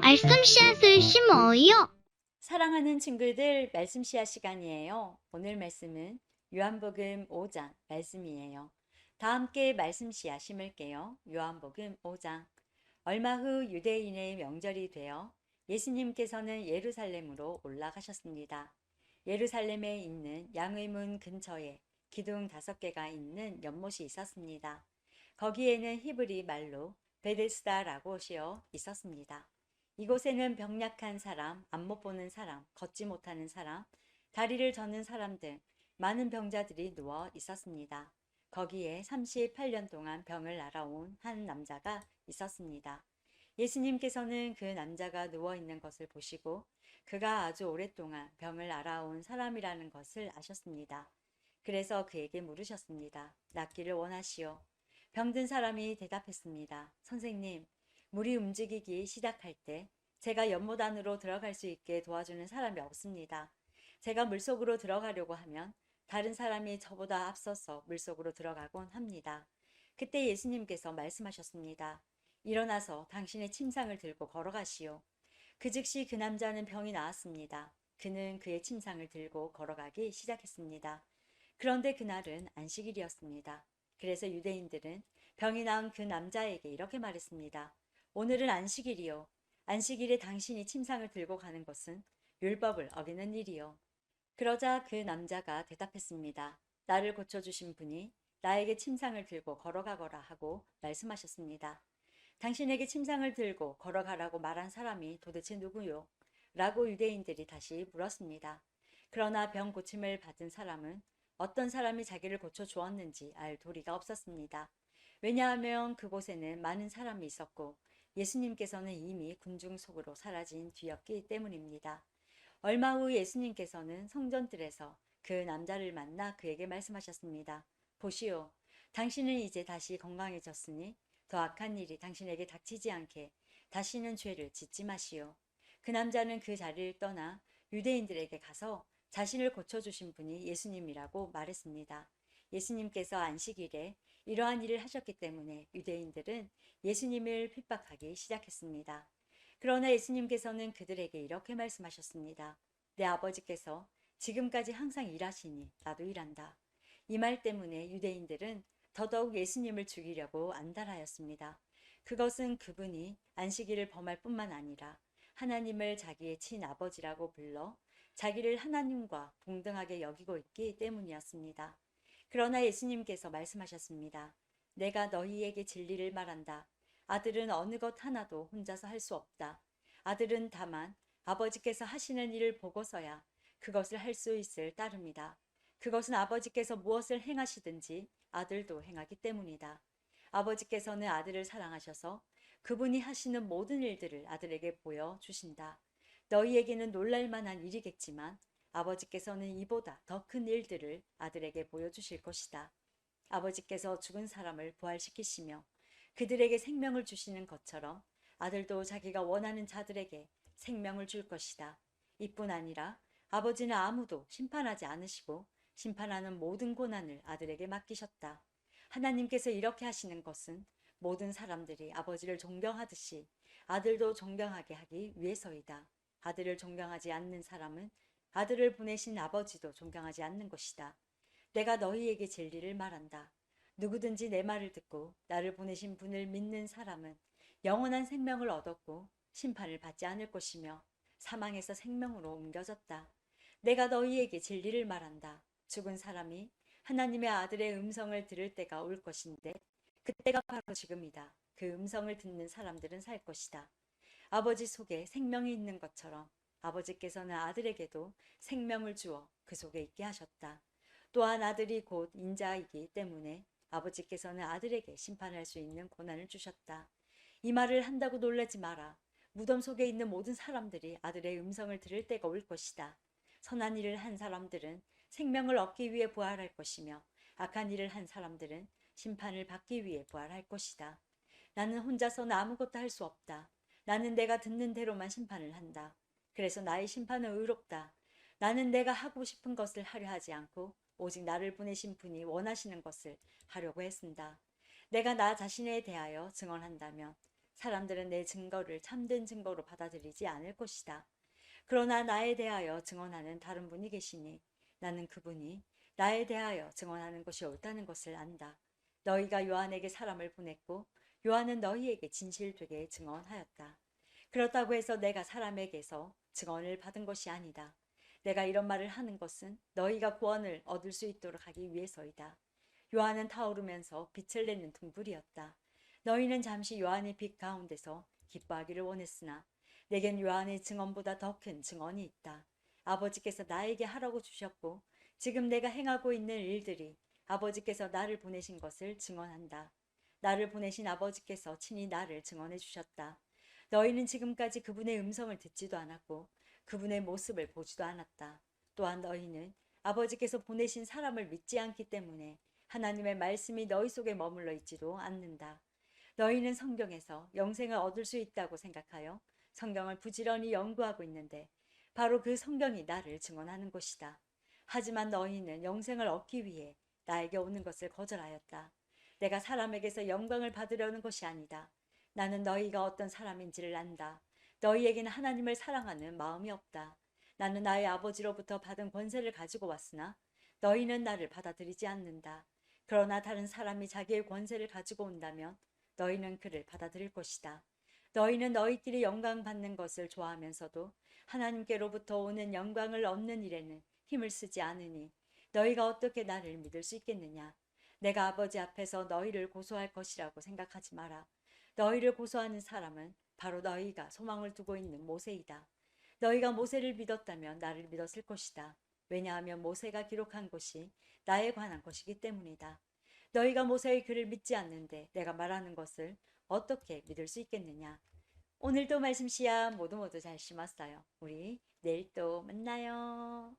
말씀 씨앗을 심어요. 사랑하는 친구들, 말씀 씨앗 시간이에요. 오늘 말씀은 요한복음 5장 말씀이에요. 다 함께 말씀 씨앗 심을게요. 요한복음 5장. 얼마 후 유대인의 명절이 되어 예수님께서는 예루살렘으로 올라가셨습니다. 예루살렘에 있는 양의 문 근처에 기둥 5개가 있는 연못이 있었습니다. 거기에는 히브리 말로 베데스다라고 시어 있었습니다. 이곳에는 병약한 사람, 안 못 보는 사람, 걷지 못하는 사람, 다리를 저는 사람 등 많은 병자들이 누워 있었습니다. 거기에 38년 동안 병을 앓아온 한 남자가 있었습니다. 예수님께서는 그 남자가 누워 있는 것을 보시고 그가 아주 오랫동안 병을 앓아온 사람이라는 것을 아셨습니다. 그래서 그에게 물으셨습니다. 낫기를 원하시오. 병든 사람이 대답했습니다. 선생님, 물이 움직이기 시작할 때 제가 연못 안으로 들어갈 수 있게 도와주는 사람이 없습니다. 제가 물속으로 들어가려고 하면 다른 사람이 저보다 앞서서 물속으로 들어가곤 합니다. 그때 예수님께서 말씀하셨습니다. 일어나서 당신의 침상을 들고 걸어가시오. 그 즉시 그 남자는 병이 나았습니다. 그는 그의 침상을 들고 걸어가기 시작했습니다. 그런데 그날은 안식일이었습니다. 그래서 유대인들은 병이 나은 그 남자에게 이렇게 말했습니다. 오늘은 안식일이요. 안식일에 당신이 침상을 들고 가는 것은 율법을 어기는 일이요. 그러자 그 남자가 대답했습니다. 나를 고쳐주신 분이 나에게 침상을 들고 걸어가거라 하고 말씀하셨습니다. 당신에게 침상을 들고 걸어가라고 말한 사람이 도대체 누구요? 라고 유대인들이 다시 물었습니다. 그러나 병 고침을 받은 사람은 어떤 사람이 자기를 고쳐 주었는지 알 도리가 없었습니다. 왜냐하면 그곳에는 많은 사람이 있었고 예수님께서는 이미 군중 속으로 사라진 뒤였기 때문입니다. 얼마 후 예수님께서는 성전들에서 그 남자를 만나 그에게 말씀하셨습니다. 보시오, 당신은 이제 다시 건강해졌으니 더 악한 일이 당신에게 닥치지 않게 다시는 죄를 짓지 마시오. 그 남자는 그 자리를 떠나 유대인들에게 가서 자신을 고쳐주신 분이 예수님이라고 말했습니다. 예수님께서 안식일에 이러한 일을 하셨기 때문에 유대인들은 예수님을 핍박하기 시작했습니다. 그러나 예수님께서는 그들에게 이렇게 말씀하셨습니다. 내 아버지께서 지금까지 항상 일하시니 나도 일한다. 이 말 때문에 유대인들은 더더욱 예수님을 죽이려고 안달하였습니다. 그것은 그분이 안식일을 범할 뿐만 아니라 하나님을 자기의 친아버지라고 불러 자기를 하나님과 동등하게 여기고 있기 때문이었습니다. 그러나 예수님께서 말씀하셨습니다. 내가 너희에게 진리를 말한다. 아들은 어느 것 하나도 혼자서 할 수 없다. 아들은 다만 아버지께서 하시는 일을 보고서야 그것을 할 수 있을 따름이다. 그것은 아버지께서 무엇을 행하시든지 아들도 행하기 때문이다. 아버지께서는 아들을 사랑하셔서 그분이 하시는 모든 일들을 아들에게 보여주신다. 너희에게는 놀랄 만한 일이겠지만 아버지께서는 이보다 더 큰 일들을 아들에게 보여주실 것이다. 아버지께서 죽은 사람을 부활시키시며 그들에게 생명을 주시는 것처럼 아들도 자기가 원하는 자들에게 생명을 줄 것이다. 이뿐 아니라 아버지는 아무도 심판하지 않으시고 심판하는 모든 고난을 아들에게 맡기셨다. 하나님께서 이렇게 하시는 것은 모든 사람들이 아버지를 존경하듯이 아들도 존경하게 하기 위해서이다. 아들을 존경하지 않는 사람은 아들을 보내신 아버지도 존경하지 않는 것이다. 내가 너희에게 진리를 말한다. 누구든지 내 말을 듣고 나를 보내신 분을 믿는 사람은 영원한 생명을 얻었고 심판을 받지 않을 것이며 사망에서 생명으로 옮겨졌다. 내가 너희에게 진리를 말한다. 죽은 사람이 하나님의 아들의 음성을 들을 때가 올 것인데 그때가 바로 지금이다. 그 음성을 듣는 사람들은 살 것이다. 아버지 속에 생명이 있는 것처럼 아버지께서는 아들에게도 생명을 주어 그 속에 있게 하셨다. 또한 아들이 곧 인자이기 때문에 아버지께서는 아들에게 심판할 수 있는 권한을 주셨다. 이 말을 한다고 놀라지 마라. 무덤 속에 있는 모든 사람들이 아들의 음성을 들을 때가 올 것이다. 선한 일을 한 사람들은 생명을 얻기 위해 부활할 것이며 악한 일을 한 사람들은 심판을 받기 위해 부활할 것이다. 나는 혼자서는 아무것도 할 수 없다. 나는 내가 듣는 대로만 심판을 한다. 그래서 나의 심판은 의롭다. 나는 내가 하고 싶은 것을 하려 하지 않고 오직 나를 보내신 분이 원하시는 것을 하려고 했습니다. 내가 나 자신에 대하여 증언한다면 사람들은 내 증거를 참된 증거로 받아들이지 않을 것이다. 그러나 나에 대하여 증언하는 다른 분이 계시니 나는 그분이 나에 대하여 증언하는 것이 옳다는 것을 안다. 너희가 요한에게 사람을 보냈고 요한은 너희에게 진실되게 증언하였다. 그렇다고 해서 내가 사람에게서 증언을 받은 것이 아니다. 내가 이런 말을 하는 것은 너희가 구원을 얻을 수 있도록 하기 위해서이다. 요한은 타오르면서 빛을 내는 등불이었다. 너희는 잠시 요한의 빛 가운데서 기뻐하기를 원했으나 내겐 요한의 증언보다 더 큰 증언이 있다. 아버지께서 나에게 하라고 주셨고 지금 내가 행하고 있는 일들이 아버지께서 나를 보내신 것을 증언한다. 나를 보내신 아버지께서 친히 나를 증언해 주셨다. 너희는 지금까지 그분의 음성을 듣지도 않았고 그분의 모습을 보지도 않았다. 또한 너희는 아버지께서 보내신 사람을 믿지 않기 때문에 하나님의 말씀이 너희 속에 머물러 있지도 않는다. 너희는 성경에서 영생을 얻을 수 있다고 생각하여 성경을 부지런히 연구하고 있는데 바로 그 성경이 나를 증언하는 것이다. 하지만 너희는 영생을 얻기 위해 나에게 오는 것을 거절하였다. 내가 사람에게서 영광을 받으려는 것이 아니다. 나는 너희가 어떤 사람인지를 안다. 너희에게는 하나님을 사랑하는 마음이 없다. 나는 나의 아버지로부터 받은 권세를 가지고 왔으나 너희는 나를 받아들이지 않는다. 그러나 다른 사람이 자기의 권세를 가지고 온다면 너희는 그를 받아들일 것이다. 너희는 너희끼리 영광 받는 것을 좋아하면서도 하나님께로부터 오는 영광을 얻는 일에는 힘을 쓰지 않으니 너희가 어떻게 나를 믿을 수 있겠느냐? 내가 아버지 앞에서 너희를 고소할 것이라고 생각하지 마라. 너희를 고소하는 사람은 바로 너희가 소망을 두고 있는 모세이다. 너희가 모세를 믿었다면 나를 믿었을 것이다. 왜냐하면 모세가 기록한 것이 나에 관한 것이기 때문이다. 너희가 모세의 글을 믿지 않는데 내가 말하는 것을 어떻게 믿을 수 있겠느냐? 오늘도 말씀 씨앗 모두 잘 심었어요. 우리 내일 또 만나요.